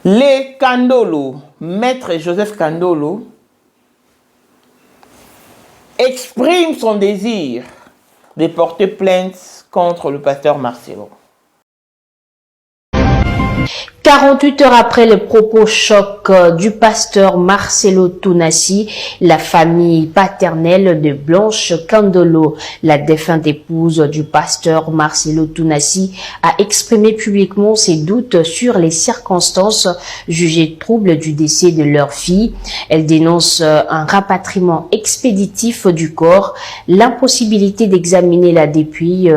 Les Kandolo, maître Joseph Kandolo, exprime son désir de porter plainte contre le pasteur Marcelo. 48 heures après le propos choc du pasteur Marcelo Tounassi, la famille paternelle de Blanche Kandolo, la défunte épouse du pasteur Marcelo Tounassi, a exprimé publiquement ses doutes sur les circonstances jugées troubles du décès de leur fille. Elle dénonce un rapatriement expéditif du corps, l'impossibilité d'examiner la dépouille,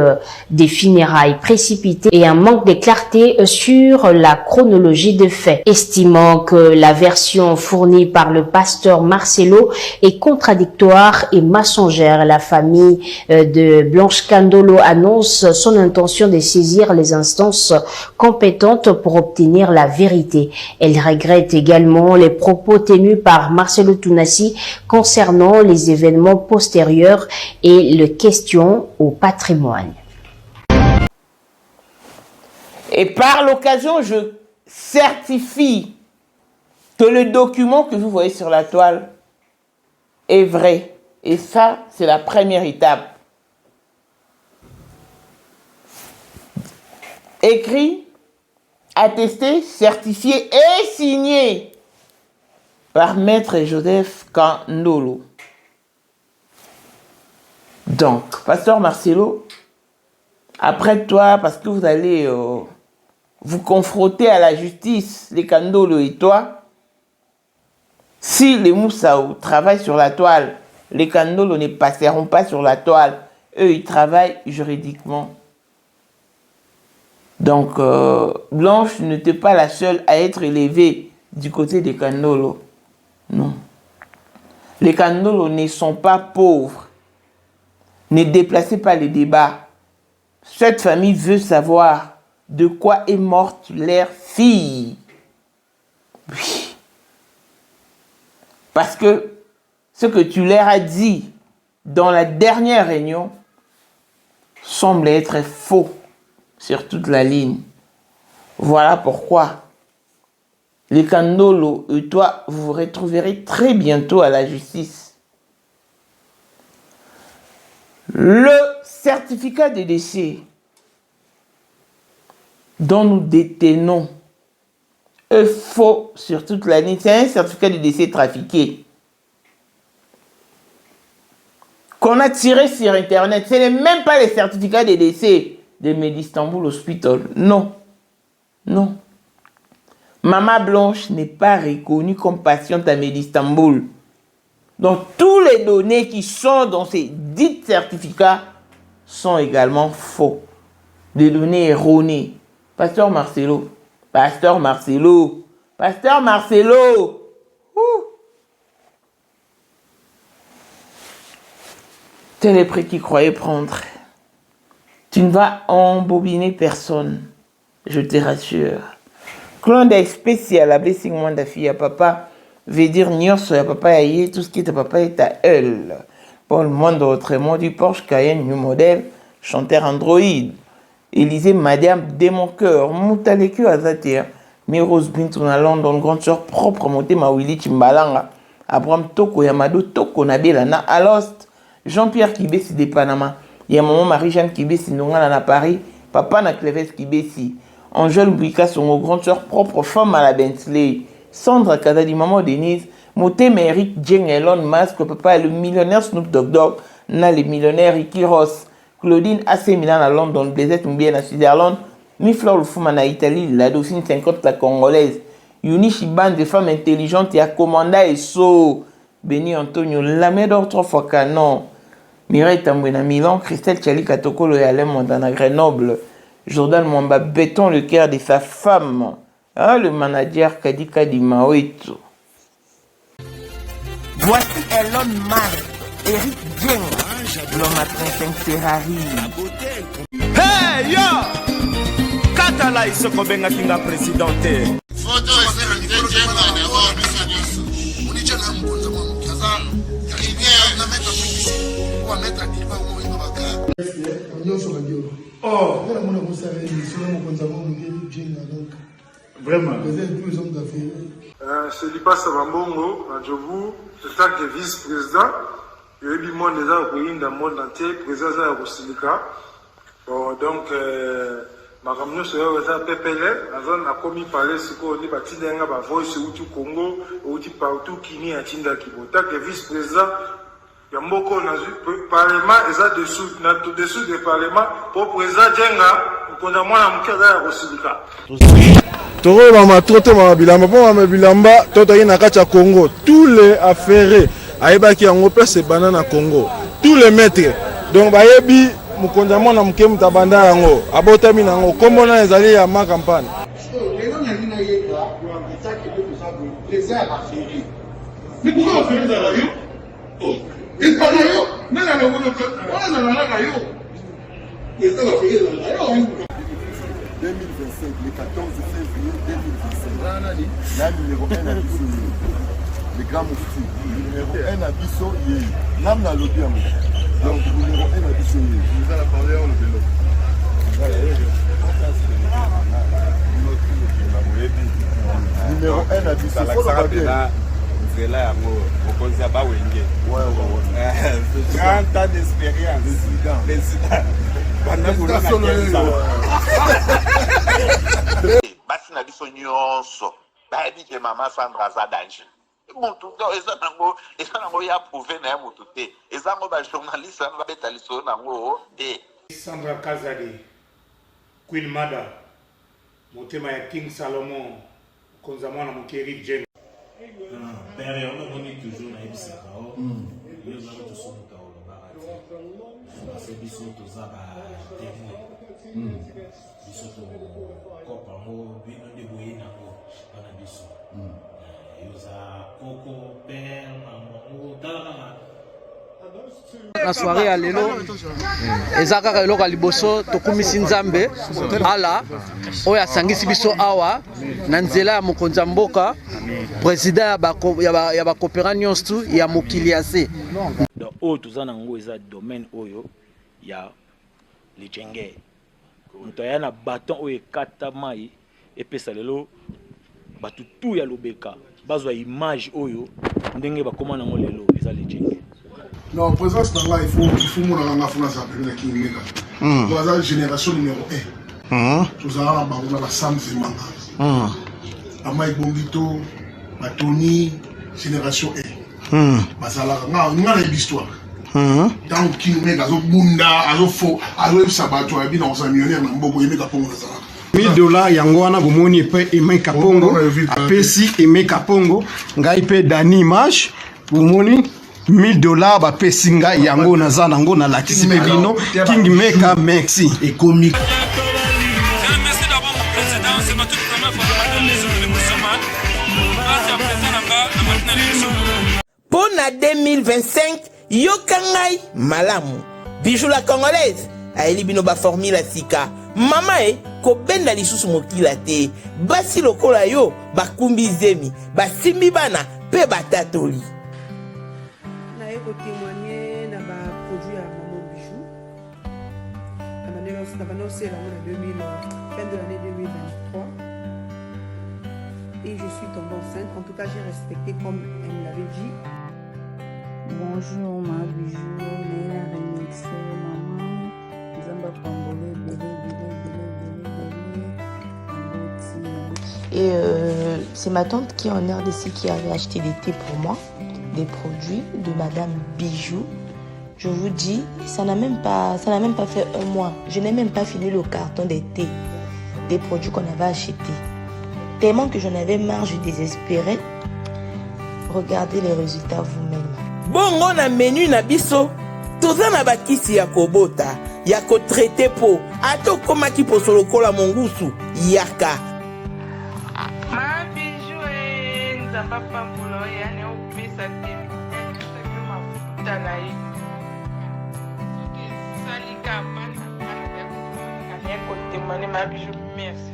des funérailles précipitées et un manque de clarté sur la chronologie de faits, estimant que la version fournie par le pasteur Marcelo est contradictoire et mensongère. La famille de Blanche Kandolo annonce son intention de saisir les instances compétentes pour obtenir la vérité. Elle regrette également les propos tenus par Marcelo Tounassi concernant les événements postérieurs et les questions au patrimoine. Et par l'occasion, je certifie que le document que vous voyez sur la toile est vrai. Et ça, c'est la première étape. Écrit, attesté, certifié et signé par Maître Joseph Kandolo. Donc, pasteur Marcelo, après toi, parce que vous allez vous confronter à la justice, les Kandolo et toi, si les Moussaou travaillent sur la toile, les Kandolo ne passeront pas sur la toile. Eux, ils travaillent juridiquement. Donc, Blanche n'était pas la seule à être élevée du côté des Kandolo. Non. Les Kandolo ne sont pas pauvres. Ne déplacez pas les débats. Cette famille veut savoir de quoi est morte leur fille. Oui. Parce que ce que tu leur as dit dans la dernière réunion semble être faux sur toute la ligne. Voilà pourquoi les Kandolo et toi, vous vous retrouverez très bientôt à la justice. Le certificat de décès dont nous détenons est faux sur toute la ligne. C'est un certificat de décès trafiqué qu'on a tiré sur Internet. Ce n'est même pas les certificats de décès de Medistanbul Hospital. Non. Non. Maman Blanche n'est pas reconnue comme patiente à Medistanbul. Donc, tous les données qui sont dans ces dits certificats sont également faux. Des données erronées. Pasteur Marcelo. Pasteur Marcelo. Pasteur Marcelo. Tel est prix qu'il croyait prendre. Tu ne vas embobiner personne. Je te rassure. Clone d'être spécial, la blessing moi de fille à papa, veut dire nyos à papa aïe, tout ce qui est à papa est à elle. Pour le monde autrement du Porsche Cayenne, new modèle, chanteur Android. Élisée Madame de mon cœur, Moutaleku Azatia, Miros Bintouna London, grande sœur propre, monté ma Willy Chimbalanga, Abraham Toko, Yamado Toko, Nabelana, Alost, Jean-Pierre Kibesi de Panama, Yamaman Marie-Jeanne Kibesi, Nongana Paris, Papa na Cléves Kibesi, Angèle Bouika, son grande sœur propre, femme à la Bentley, Sandra Kadadi, maman Denise, Moté Méric, Jeng Elon Musk, papa le millionnaire Snoop Dogg, na le millionnaire Ricky Ross, Claudine AC Milan à London, Blaisette Mbien à Switzerland, Miflor Lufuma à Italie, la Dauphine 50 la Congolaise, Yuni Shiban, des femmes intelligentes et à Commanda et So, Béni Antonio, Lamédor 3 fois Canon, Mireille Tambouena Milan, Christelle Tchali Katokolo et Alain Montana Grenoble, Jordan Mwamba béton le cœur de sa femme, hein, le manager Kadika Di Maoito. Voici Elon Musk, Eric Dien, l'homme à 35 Ferrari. Hey yo! Katala iso kobenga kinga presidente. Photo est jenga na wa bisa. Unicha na mpunza mwa kaza. Rivière na mettre publicité. Ou mettre diva au moins baka. Oh, Voilà mon amoussa avec nous, sinon mon konza mwa ngeli jenga donc. Vraiment. Tous les hommes d'affaires. C'est Lipa Sabambongo, à Djobu, c'est ça que vice-président. Il y a eu des monde dans le monde entier, président de la Silika. Bon, donc, ma camion se fait PPL, on a commis parler ce qu'on dit, Batinga, Voice, ou du Congo, ou du partout, qui n'y a Tinda Kibota, que vice-président. Il y a beaucoup de parlement, et ça dessous du parlement, pour le président Djenga, pour qu'on a moins de monde à Silika. Toro mama trote mama bilamba po mama bilamba toto yi na kati ya Congo tous les affairés ayebaki yango pese banana Congo tous les maîtres donc bayebi mukonza mwana muke mutabanda yango abotami nango kombo na ezali ya ma campagne le 14 février 2025. La numéro 1 à Bissau, le grand moufti. Numéro 1 à Bissau, l'âme n'a lobby à moi. Donc, numéro 1 à Bissau. Vous allez parler en le vélo. Numéro 1 à Bissau. Il faut le rappeler. C'est là, on connaît pas où il est. Ouais. 30 ans d'expérience. Président. Basi na biso nyonso bayebi ke mama Sandra aza danger mutu eza nango ya prouver na ya mutu te eza ngo ba journaliste wana babeta lisolo nango te. Sandra Kazadi, Queen Mada, motema ya King Salomon, konza mwana mokeri Jen. Père, on a toujours na ebisaka o. Yo za to so muta o barati. Parce que biso to za ba témoin. Biso to kopa mo bino de boyina ko bana biso. Yo za koko père maman tala. Na soirée ya lelo eza kaka eloko ya liboso tokumisi nzambe ala oyo asangisi biso awa na nzela ya mokonzi ya mboka président ya bakopera nyonso ya mokili ya se donc oyo toza nango eza domaine oyo ya lijenge moto aya na baton oyo ekata mai epesa lelo bato tu ya lobeka bazwa image oyo ndenge bakoma nango lelo eza lijenge. Non, présence là, il faut mon la France avec qui est là. Dans la génération numéro 1. Nous avons la Sam Zemanga. Amaï Bongito, Tony, génération 1. Bazala, nous avons l'histoire. Tant qu'il met à Bunda, à Fo, à Sabato, à Bina, on millionnaire, on a beaucoup aimé Kapongo. $1000 yango wana bomoni pe Aimé Kapongo apesi Aimé Kapongo ngai pe Dani Image bomoni $1000 ba pesinga yango naza nango na lakisi pe bino King Meka merci et comique. Merci d'avoir mon président, c'est ma toute première fois dans l'émission de Moussaman. Merci à président Nanga, Pour la 2025, Yokangai Malamu. Bijou la congolaise. Aeli bino ba formule sika. Mama ko benda lisusu mokila te. Basi lokola yo bakumbi zemi. Basimbi bana pe batatoli. Pour témoigner dans ma produit à Maman Bijou. On a annoncé fin de l'année 2023. Et je suis tombée enceinte. En tout cas, j'ai respecté comme elle me l'avait dit. Bonjour ma Bijou, Léa Remixé, maman. Zamba Pambole, Et c'est ma tante qui est en RDC qui avait acheté des thés pour moi. Des produits de Madame Bijou. Je vous dis, ça n'a même pas fait un mois. Je n'ai même pas fini le carton des thés, des produits qu'on avait achetés. Tellement que j'en avais marre, je désespérais. Regardez les résultats vous-même. Bongo na menu na biso, toza na bakisi ya kobota, ya ko traiter po, ato koma ki po solokola mongusu, yaka. Ma Bijou nzamba pambulo ya ne opesa te. Talai. Salika bana ma Bijou merci.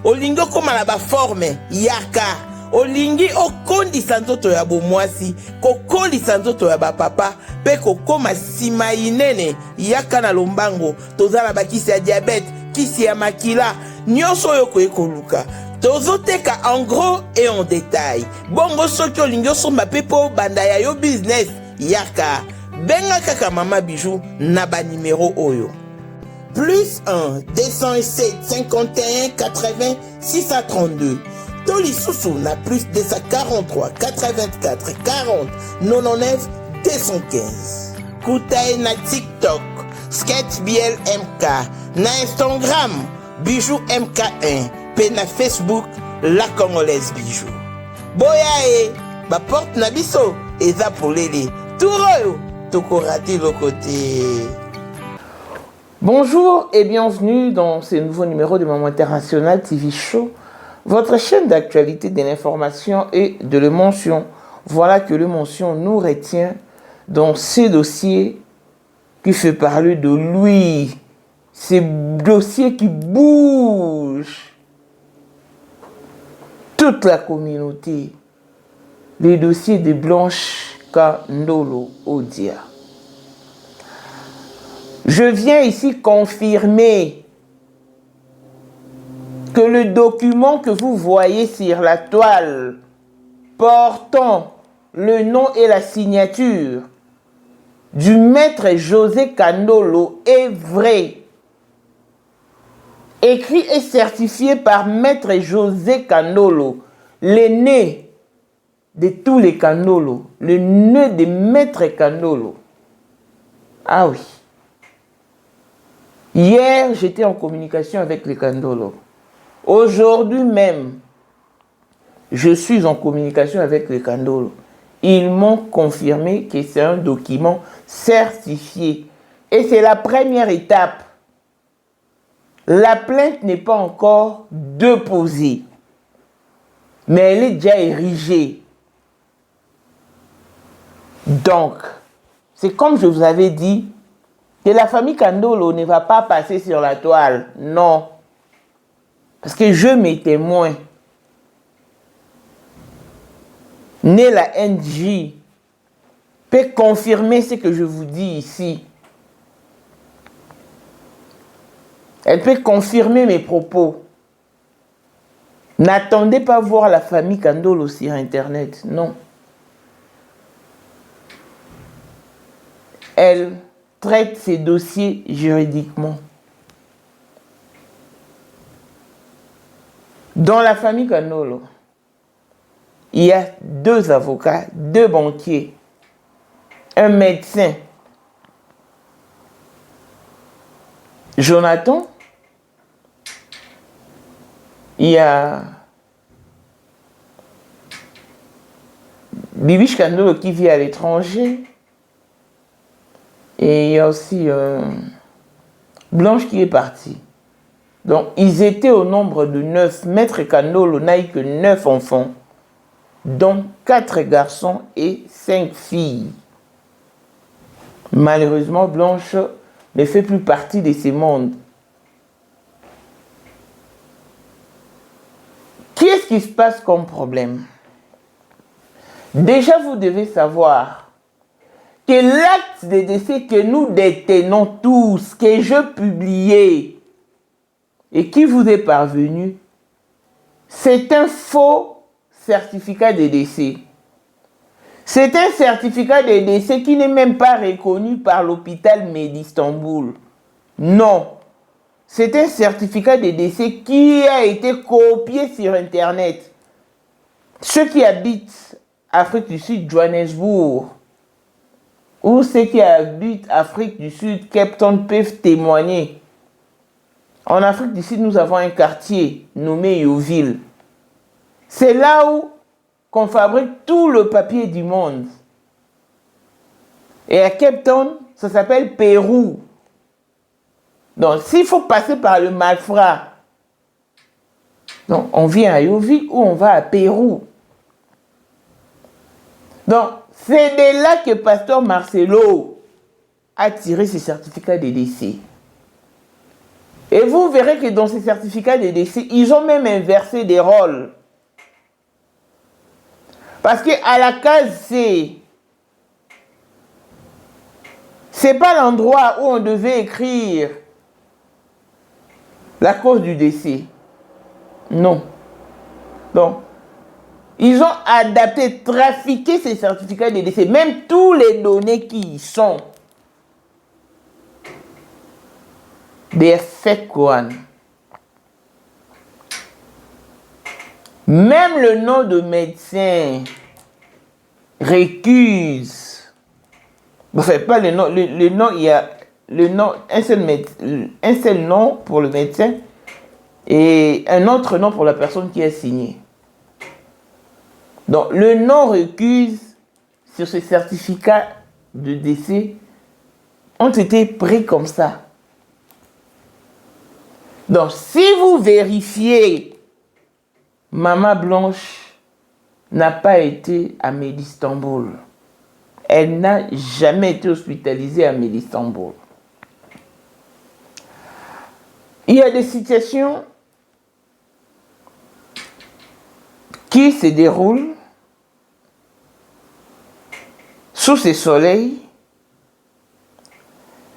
Olingo koma na ba forme, yaka. Olingi okondisa nzoto ya bomwasi kokondisa nzoto ya bapapa pe kokoma sima inene yaka na lombango tozala bakisi ya diabete kisi ya makila nyonso oyo koyekoluka tozoteka en gros et en détail. Bongo soki olingi osomba pe po banda ya yo business yaka benga kaka Mama Bijou na ba numéro oyo plus 1 207 51 80 632 tolisusu na plus 243 84 40 99 215 Kutae na TikTok Sketch BL MK na Instagram Bijou MK1 pe na Facebook La Congolaise Bijou. Boya ba porte na biso eza polele touroyo tokorati le côté. Bonjour et bienvenue dans ce nouveau numéro de Maman International TV Show, votre chaîne d'actualité, de l'information et de l'émotion. Voilà que l'émotion nous retient dans ces dossiers qui fait parler de lui, ces dossiers qui bougent toute la communauté, les dossiers de Blanche Kandolo Odia. Je viens ici confirmer que le document que vous voyez sur la toile portant le nom et la signature du maître José Kandolo est vrai. Écrit et certifié par maître José Kandolo, l'aîné de tous les Kandolo, le nœud de maître Kandolo. Ah oui. Hier, j'étais en communication avec les Kandolo. Aujourd'hui même, je suis en communication avec les Kandolo. Ils m'ont confirmé que c'est un document certifié. Et c'est la première étape. La plainte n'est pas encore déposée. Mais elle est déjà érigée. Donc, c'est comme je vous avais dit, que la famille Kandolo ne va pas passer sur la toile. Non. Parce que je, mes témoins, né la NJ, peut confirmer ce que je vous dis ici. Elle peut confirmer mes propos. N'attendez pas voir la famille Kandolo sur Internet. Non. Elle traite ces dossiers juridiquement. Dans la famille Kandolo, il y a 2 avocats, 2 banquiers, un médecin, Jonathan, il y a Bibiche Kandolo qui vit à l'étranger. Et il y a aussi Blanche qui est partie. Donc, ils étaient au nombre de 9. Maître Kandolo n'a eu que 9 enfants, dont 4 garçons et 5 filles. Malheureusement, Blanche ne fait plus partie de ces mondes. Qu'est-ce qui se passe comme problème? Déjà, vous devez savoir que l'acte de décès que nous détenons tous, que je publiais et qui vous est parvenu, c'est un faux certificat de décès. C'est un certificat de décès qui n'est même pas reconnu par l'hôpital d'Istanbul. Non. C'est un certificat de décès qui a été copié sur Internet. Ceux qui habitent Afrique du Sud, Johannesburg, ou ceux qui habitent Afrique du Sud, Cape Town, peuvent témoigner. En Afrique du Sud, nous avons un quartier nommé Yeoville. C'est là où on fabrique tout le papier du monde. Et à Cape Town, ça s'appelle Pérou. Donc, s'il faut passer par le malfrat, donc on vient à Yeoville ou on va à Pérou. Donc, c'est de là que Pasteur Marcelo a tiré ses certificats de décès. Et vous verrez que dans ces certificats de décès, ils ont même inversé des rôles. Parce qu'à la case C, c'est pas l'endroit où on devait écrire la cause du décès. Non. Donc, ils ont adapté, trafiqué ces certificats de décès, même tous les données qui y sont. Des faits Kohan. Même le nom de médecin récuse. Enfin, pas le nom. Le nom, il y a le nom, un seul nom pour le médecin et un autre nom pour la personne qui a signé. Donc, le nom récuse sur ce certificat de décès ont été pris comme ça. Donc, si vous vérifiez, Maman Blanche n'a pas été à Médistanboul. Elle n'a jamais été hospitalisée à Médistanboul. Il y a des situations qui se déroulent sous ce soleil,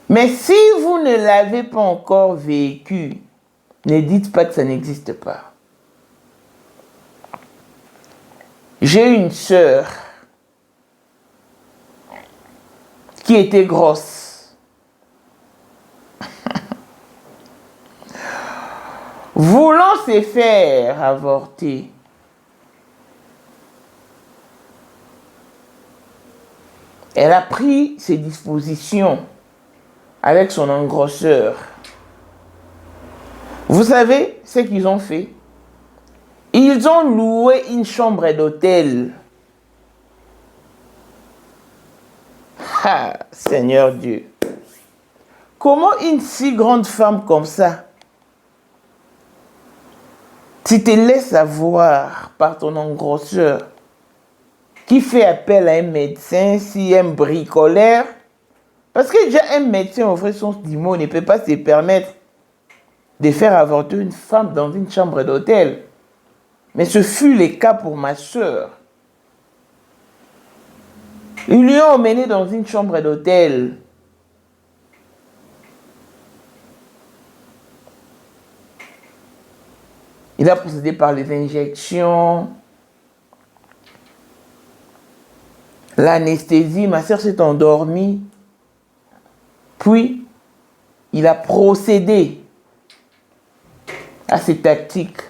mais si vous ne l'avez pas encore vécu, ne dites pas que ça n'existe pas. J'ai une sœur qui était grosse. Voulant se faire avorter. Elle a pris ses dispositions avec son engrosseur. Vous savez ce qu'ils ont fait? Ils ont loué une chambre d'hôtel. Ah, Seigneur Dieu. Comment une si grande femme comme ça, tu te laisses avoir par ton engrosseur, qui fait appel à un médecin, si un bricoleur, parce que déjà un médecin au vrai sens du mot ne peut pas se permettre de faire avorter une femme dans une chambre d'hôtel. Mais ce fut le cas pour ma sœur. Ils lui ont emmené dans une chambre d'hôtel. Il a procédé par les injections, l'anesthésie. Ma sœur s'est endormie. Puis, il a procédé à ces tactiques.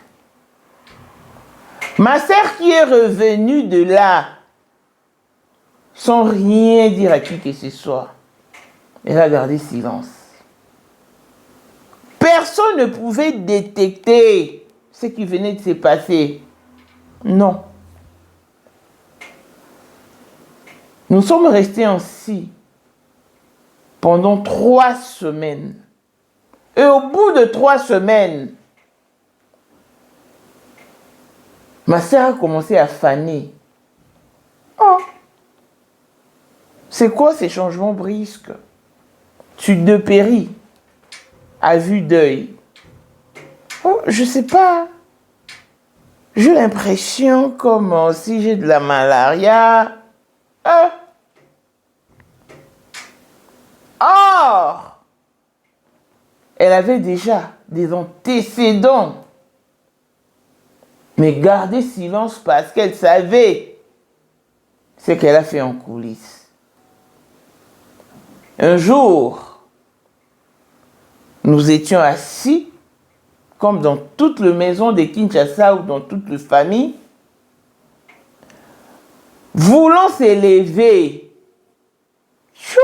Ma sœur qui est revenue de là, sans rien dire à qui que ce soit, elle a gardé silence. Personne ne pouvait détecter ce qui venait de se passer. Non. Nous sommes restés ainsi pendant 3 semaines. Et au bout de 3 semaines, ma sœur a commencé à faner. Oh! C'est quoi ces changements brusques? Tu dépéris à vue d'œil. Oh, je sais pas. J'ai l'impression comme si j'ai de la malaria. Ah! Or, elle avait déjà des antécédents. Mais garder silence parce qu'elle savait ce qu'elle a fait en coulisses. Un jour, nous étions assis, comme dans toute la maison de Kinshasa ou dans toute la famille, voulant s'élever. Chaud!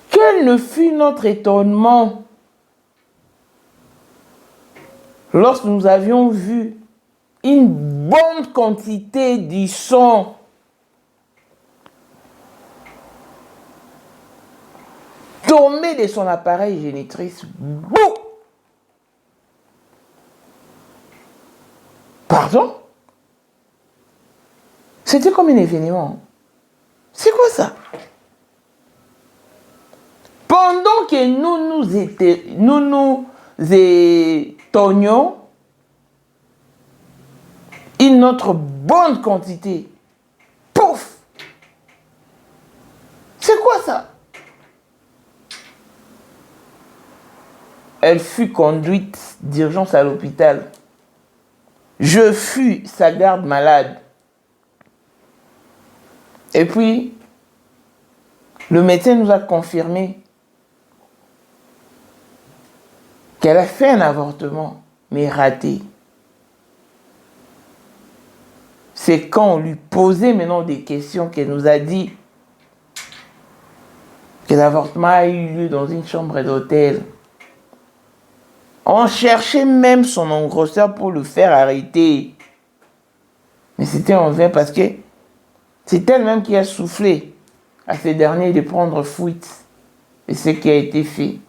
Quel ne fut notre étonnement lorsque nous avions vu une bonne quantité du sang tomber de son appareil génitrice. Boum! Pardon? C'était comme un événement. C'est quoi ça? Pendant que nous nous étonnions, une autre bonne quantité. Pouf! C'est quoi ça? elle fut conduite d'urgence à l'hôpital. Je fus sa garde malade. Et puis, le médecin nous a confirmé qu'elle a fait un avortement, mais raté. C'est quand on lui posait maintenant des questions qu'elle nous a dit que l'avortement a eu lieu dans une chambre d'hôtel. On cherchait même son engrosseur pour le faire arrêter. Mais c'était en vain parce que c'est elle-même qui a soufflé à ces derniers de prendre fuite. Et ce qui a été fait.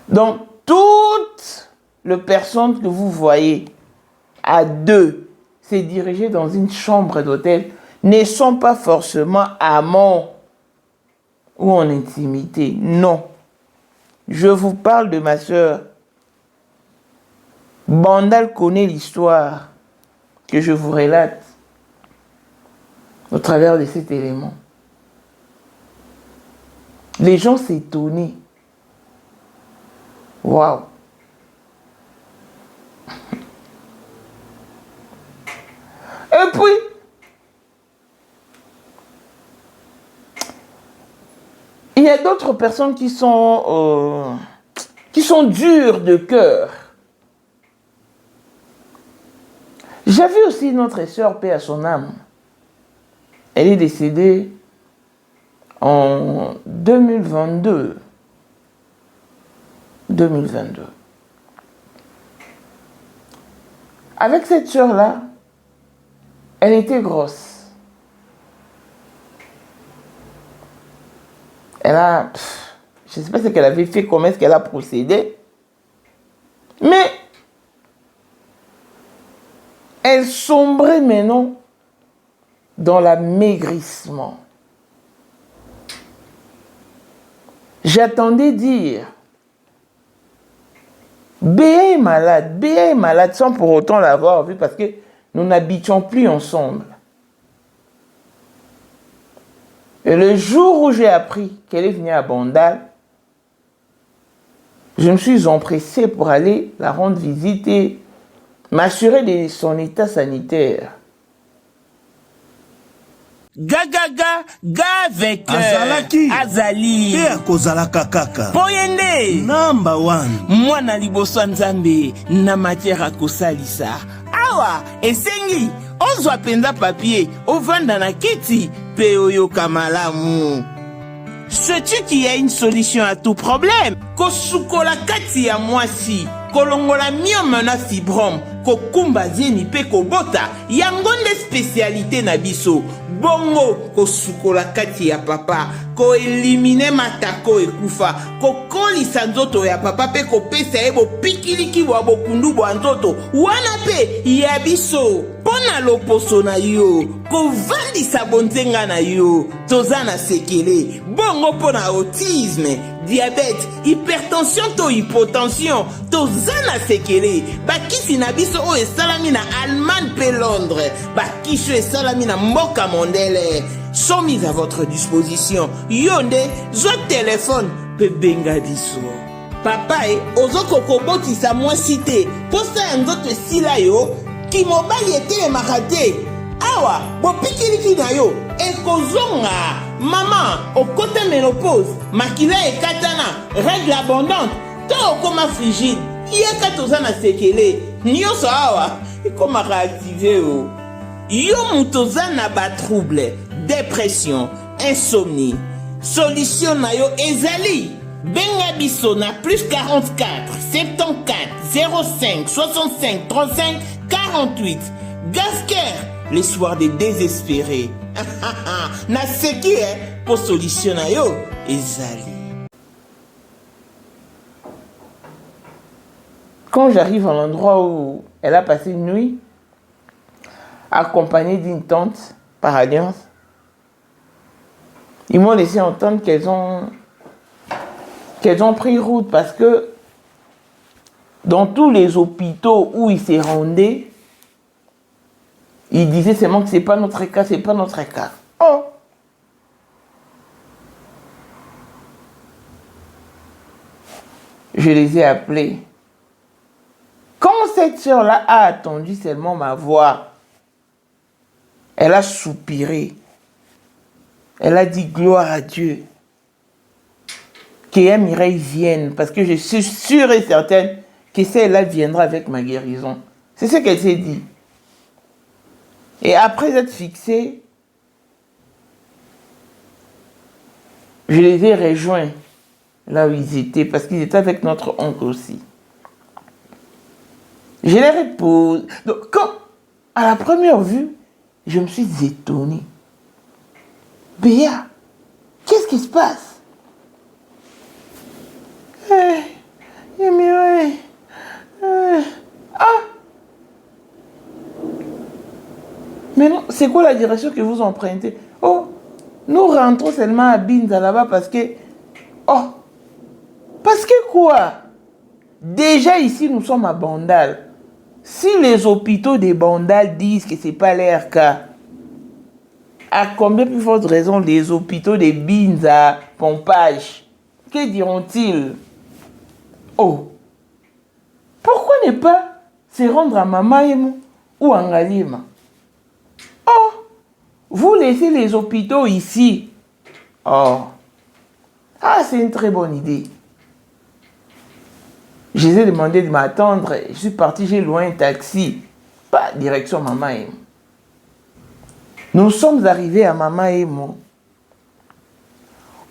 Donc, toutes les personnes que vous voyez à deux se diriger dans une chambre d'hôtel ne sont pas forcément amants ou en intimité. Non. Je vous parle de ma sœur. Bandal connaît l'histoire que je vous relate au travers de cet élément. Les gens s'étonnaient. Waouh! Et puis, il y a d'autres personnes qui sont dures de cœur. J'avais aussi notre sœur, paix à son âme. Elle est décédée en 2022. Avec cette sœur-là, elle était grosse. Elle a... Je ne sais pas ce qu'elle avait fait, comment est-ce qu'elle a procédé. Mais elle sombrait maintenant dans l'amaigrissement. J'attendais dire Béa est malade sans pour autant l'avoir vu parce que nous n'habitions plus ensemble. Et le jour où j'ai appris qu'elle est venue à Bandal, je me suis empressé pour aller la rendre visite et m'assurer de son état sanitaire. Ga avec Azalaki Azali Pe akozalaka kaka Poyende Number 1 Mwana liboso nzambe na matière akosalisa Awa esengi ozwa penza papier ovanda na kiti pe oyoka malamu. Sais-tu qu'il y a une solution à tout problème? Kosukola kati ya mwasi kolongola myome na fibrome kokumba zieni pe kobota yango nde spécialité na biso. Bongo kosukola kati ya papa ko elimine matako ekufa kokolisa nzoto ya papa pe kopesa ye bopikiliki bwa bokundu bwa nzoto wana pe ya biso pona loposo na yo kovandisa bonzenga na yo toza na sekele bongo pona autisme diabète hypertension to hypotension toza na sekele bakisi na biso oyo esalami na Allemagne pe Londres bakisi oyo esalami na mboka mondele sont mis à votre disposition. Yonde, zo téléphone, pe benga biso. Papa ozoko koboti sa moi cité. Posta nzoto sila yo, ki mobali ete makate. Awa, bo pikiliki na yo, ekozonga. Maman, au côté ménopause, makila e katana, règle abondante. To okoma frigide, yeka toza na sekele. Nyoso awa, ekoma réactiver o. Yo mutoza na ba trouble. Dépression, insomnie. Solution na yo ezali. Benga biso na plus 44 74 05 65 35 48. Gasker, l'espoir des désespérés. Na seki pour solution na yo ezali. Quand j'arrive à l'endroit où elle a passé une nuit, accompagnée d'une tante par alliance, ils m'ont laissé entendre qu'elles ont pris route parce que dans tous les hôpitaux où ils se rendaient, ils disaient seulement que c'est pas notre cas, c'est pas notre cas. Oh! Je les ai appelés. Quand cette sœur-là a attendu seulement ma voix, elle a soupiré. Elle a dit gloire à Dieu. Que Mireille vienne, parce que je suis sûre et certaine que celle-là viendra avec ma guérison. C'est ce qu'elle s'est dit. Et après être fixée, je les ai rejoints là où ils étaient, parce qu'ils étaient avec notre oncle aussi. Je les repose. Donc, quand, à la première vue, je me suis étonnée. Béa, qu'est-ce qui se passe? Mireille. Mais non, c'est quoi la direction que vous empruntez? Oh, nous rentrons seulement à Binza là-bas parce que... Oh, parce que quoi? Déjà ici, nous sommes à Bandal. Si les hôpitaux de Bandal disent que ce n'est pas leur cas, à combien plus forte raison les hôpitaux de Binza, Pompage, que diront-ils? Oh, pourquoi ne pas se rendre à Mamaïmo ou à Ngalima? Oh, vous laissez les hôpitaux ici. Oh, c'est une très bonne idée. Je les ai demandé de m'attendre. Je suis parti, j'ai loué un taxi. Pas direction Mamaïmo. Nous sommes arrivés à Mamaïmo.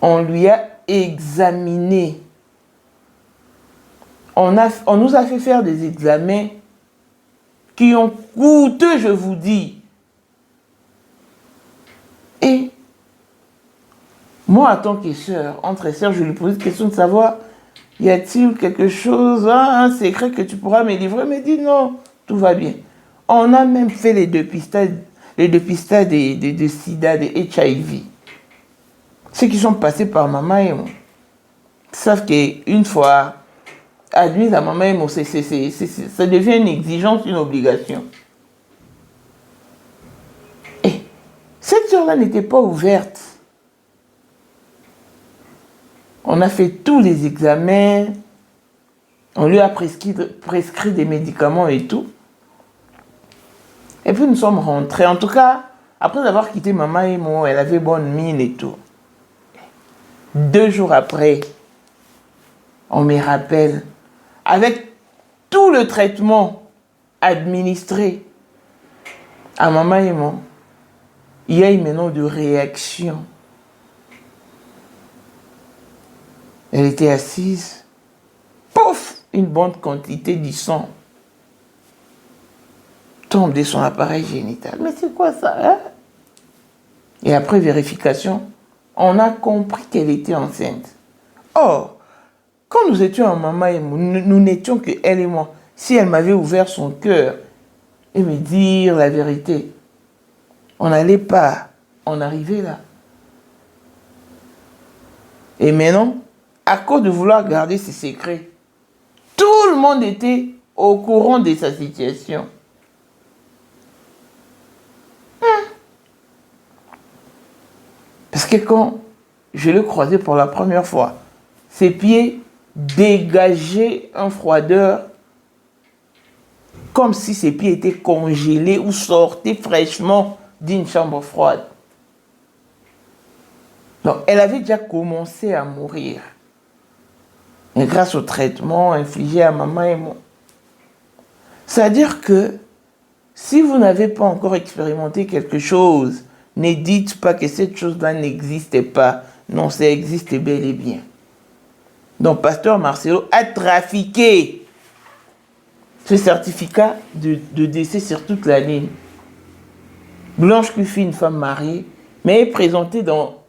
On lui a examiné. On nous a fait faire des examens qui ont coûté, je vous dis. Et moi, en tant que sœur, entre sœurs, je lui pose la question de savoir, y a-t-il quelque chose, un secret que tu pourras me livrer? Il me dit non, tout va bien. On a même fait les dépistages de sida, de HIV. Ceux qui sont passés par maman et moi savent qu'une fois admise à maman et moi, ça devient une exigence, une obligation. Et cette sœur-là n'était pas ouverte. On a fait tous les examens, on lui a prescrit des médicaments et tout. Et puis nous sommes rentrés. En tout cas, après avoir quitté maman et moi, elle avait bonne mine et tout. 2 jours après, on me rappelle, avec tout le traitement administré à maman et moi, il y a eu maintenant de réaction. Elle était assise, pouf, une bonne quantité du sang tombe de son appareil génital. Mais c'est quoi ça, hein? Et après vérification, on a compris qu'elle était enceinte. Or, quand nous étions en maman et moi, nous n'étions que elle et moi. Si elle m'avait ouvert son cœur et me dire la vérité, on n'allait pas en arriver là. Et maintenant, à cause de vouloir garder ses secrets, tout le monde était au courant de sa situation. Parce que quand je l'ai croisé pour la première fois, ses pieds dégageaient une froideur comme si ses pieds étaient congelés ou sortaient fraîchement d'une chambre froide. Donc, elle avait déjà commencé à mourir. Et grâce au traitement infligé à maman et moi. C'est-à-dire que si vous n'avez pas encore expérimenté quelque chose, ne dites pas que cette chose-là n'existait pas. Non, ça existe bel et bien. Donc, Pasteur Marcelo a trafiqué ce certificat de décès sur toute la ligne. Blanche Cuffy, une femme mariée, mais est présentée dans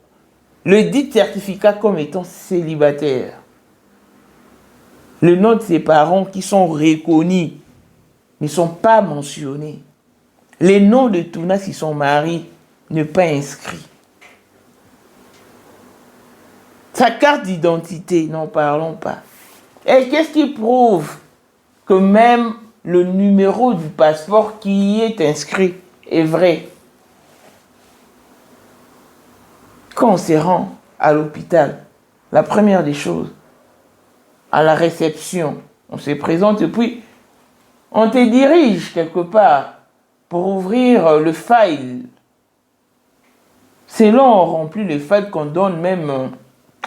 le dit certificat comme étant célibataire. Le nom de ses parents qui sont reconnus ne sont pas mentionnés. Les noms de Touna, si son mari n'est pas inscrit. Sa carte d'identité, n'en parlons pas. Et qu'est-ce qui prouve que même le numéro du passeport qui y est inscrit est vrai? Quand on se rend à l'hôpital, la première des choses, à la réception. On se présente et puis on te dirige quelque part pour ouvrir le file. C'est là on remplit le file qu'on donne même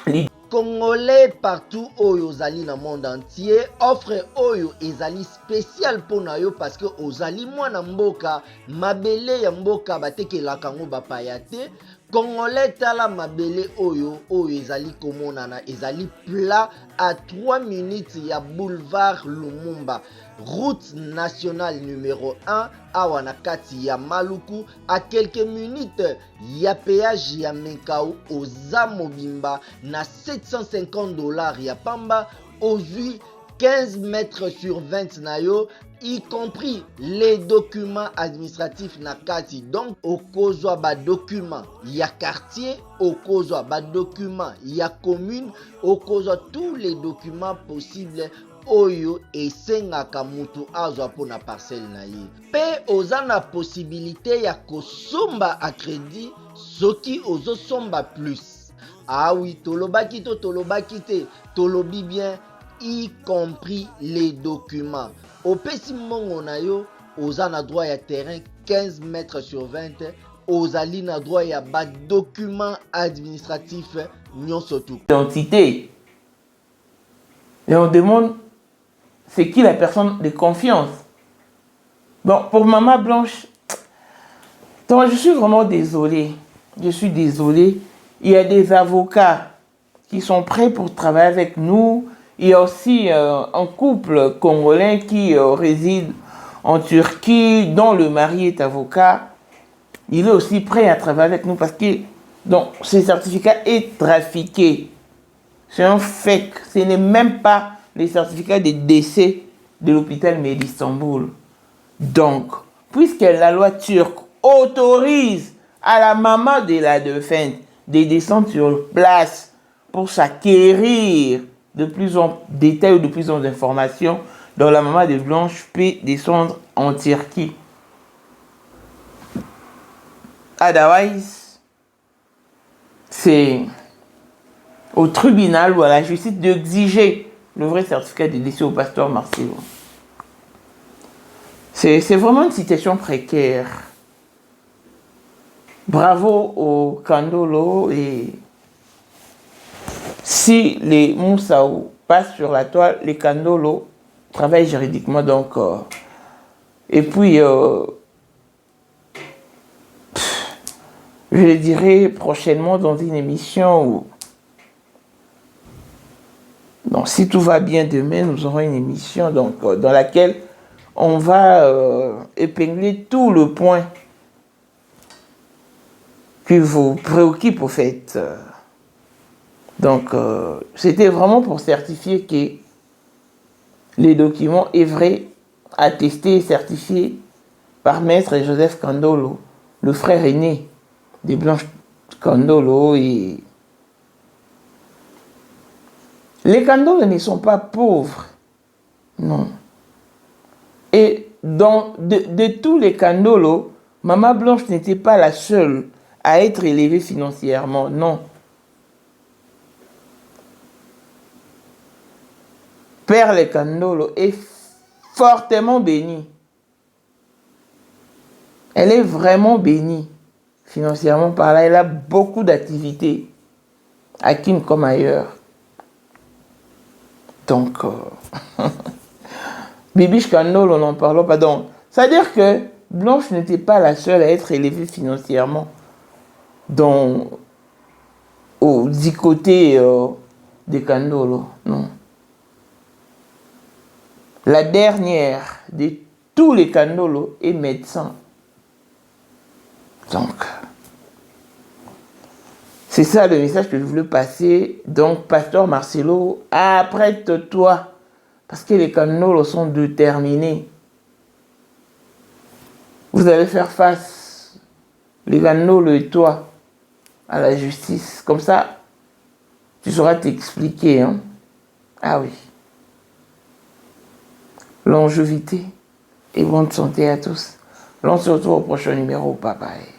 les Congolais partout oyo ozali na monde entier offre oyo ezali spécial pona yo parce que ozali mwana mboka mabele ya mboka batekelaka ngo bapaya te. Congolais tala mabele oyo ezali komonana ezali plat à 3 minutes ya boulevard Lumumba, route nationale numéro 1 awa na kati ya Maluku, à quelques minutes ya péage ya Menkau oza mobimba na $750 ya pamba ozui 15 mètres sur 20 na yo, y compris les documents administratifs na kati. Donc okozwa ba document ya quartier, okozwa ba document ya commune, okozwa tous les documents possibles oyo esengaka mutu azwa pona parcelle na ye. Pe oza na possibilité ya kosomba a crédit soki ozo somba plus. Ah oui, tolobaki to tolobaki te, tolobi bien y compris les documents. Au pesi mongo na yo, oza na droit ya terrain 15 mètres sur 20, ozali na droit ya ba document administratif nyonso tout. Identité. Et on demande c'est qui la personne de confiance. Bon, pour Maman Blanche, donc je suis vraiment désolée. Je suis désolée. Il y a des avocats qui sont prêts pour travailler avec nous. Il y a aussi un couple congolais qui réside en Turquie, dont le mari est avocat. Il est aussi prêt à travailler avec nous parce que donc, ce certificat est trafiqué. C'est un fake. Ce n'est même pas les certificats de décès de l'hôpital d'Istanbul. Donc, puisque la loi turque autorise à la maman de la défunte de descendre sur place pour s'acquérir de plus en détails ou de plus en informations, dont la maman de Blanche peut descendre en Turquie. Otherwise, c'est au tribunal ou à la justice d'exiger le vrai certificat de décès au pasteur Marcelo. C'est vraiment une situation précaire. Bravo au Kandolo, et si les Moussaou passent sur la toile, les Kandolo travaillent juridiquement. Donc, et puis, je le dirai prochainement dans une émission où, donc, si tout va bien demain, nous aurons une émission donc, dans laquelle on va épingler tout le point qui vous préoccupe au fait. Donc, c'était vraiment pour certifier que les documents est vrai, attestés et certifiés par Maître Joseph Kandolo, le frère aîné de Blanche Kandolo. Et les Kandolo ne sont pas pauvres, non. Et de tous les Kandolo, Maman Blanche n'était pas la seule à être élevée financièrement, non. Père Le Kandolo est fortement bénie. Elle est vraiment bénie financièrement par là. Elle a beaucoup d'activités, à Kim comme ailleurs. Donc, Bibiche Kandolo, on n'en parle pas. Donc, c'est-à-dire que Blanche n'était pas la seule à être élevée financièrement du côté des Kandolo, non. La dernière de tous les Kandolo est médecin. Donc, c'est ça le message que je voulais passer. Donc, pasteur Marcelo, apprête-toi. Parce que les Kandolo sont déterminés. Vous allez faire face, les Kandolo et toi, à la justice. Comme ça, tu sauras t'expliquer. Hein? Ah oui. Longévité et bonne santé à tous. On se retrouve au prochain numéro. Bye bye.